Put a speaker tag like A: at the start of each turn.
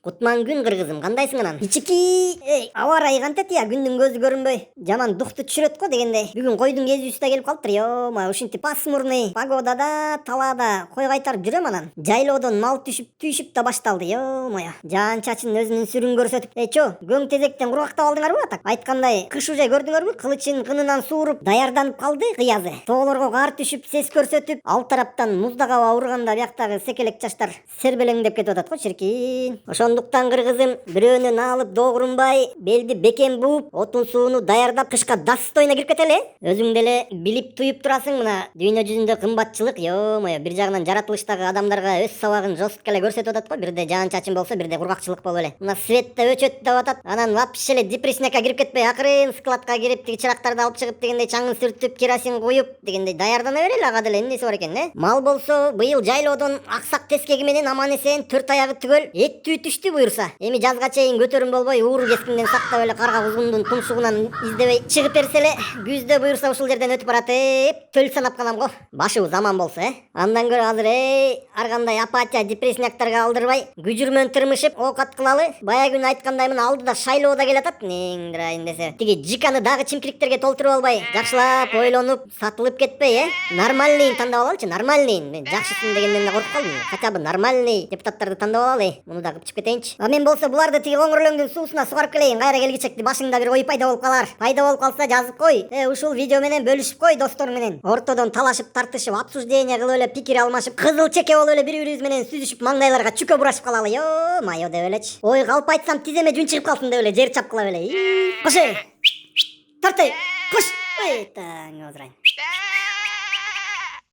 A: Кутман күн кыргызым, кандайсың анан? Ичики, аба ырайы кантет я, күндүн көзү көрүнбөй. Жаман дукту түшүрөт го дегендей. Бүгүн койдун кезүүсү да келип калыптыр, ёма, ушинтип пасмурный. Погодада, талаада кой кайтарып жүрөм анан. Жайлоодон мал түйшүп да башталды, ёма. Жаан чачын өзүнүн сүрүн көрсөтүп. Чо, көң тезектен кургактап алдыңарбы атак? Айткандай, кыш уже көрдүңөрбү? Кылычын кынынан сууруп, даярданып калды кыязы. Тоолорго кар түшүп, сес көрсөтүп, ал тараптан муздак аба урганда бияктагы секелек жаштар сербелеңдеп кетип атат го, чиркин. Ошондуктан кыргызым, бирөөнөн алып догурунбай, белди бекем бууп, отун сууну даярдап кышка достойно кирип кетели. Өзүң деле билип туюп турасың, мына дүйнө жүзүндө кымбатчылык, ёмое, бир жагынан жаратылыштагы адамдарга өз сабагын жостко эле көрсөтүп атат го. Бирде жаан чачын болсо, бирде кургакчылык болуп эле. Мына свет да өчөт деп атат. Анан вообще эле депрессиякка кирип кетпей, акырын складка кирип, тиги чырактарды алып чыгып дегендей чаңын сүртүп, керосин куюп дегендей даярдана берели ага деле. Эмнеси бар экен, Мал болсо быйыл жайлоодон аксак тескеги менен аман эсен 4 аягы түгөл эт түштү буюрса. Эми жазга чейин көтөрүм болбой, ууру кескинден сактап эле карга кузгундун тумшугунан издебей чыгып берсе эле, күздө буюрса ушул жерден өтүп баратып, төл санап калам го. Башыбыз аман болсо, Андан көрө азыр ар кандай апатия, депрессиялыктарга алдырбай, күжүрмөн тырмышып, оокат кылалы. Баягы күнү айткандай мына алдыда шайлоо да келатат. Неңдирайын десе. Тиги жиканы дагы чимкириктерге толтуруп албай, жакшылап ойлонуп, сатылып кетпей, Нормальныйын тандап алалычы, нормальныйын. Жакшысын дегенден да коркуп калдым. Хотя бы нормальный депутаттарды тандап алалы. Муну да кыпчып кетейинчи. А мен болсо буларды тиги оңурлөңдүн суусуна сугарып келейин. Кайра келгичекти башыңда бир ой пайда болуп калар. Пайда болуп калса жазып кой. Ушул видео менен бөлүшүп кой достор менен. Ортодон талашып, тартышып, обсуждение кылып эле, пикир алмашып, кызыл чеке болуп эле бири-бирибиз менен сүзүшүп, маңдайларга чүкө бурашып калалы. Майо деп элечи. Ой, калп айтсам тиземе жун чыгып калсын деп эле жер чапкылап эле. Кош. Тартай. Кош. Таң озурайын.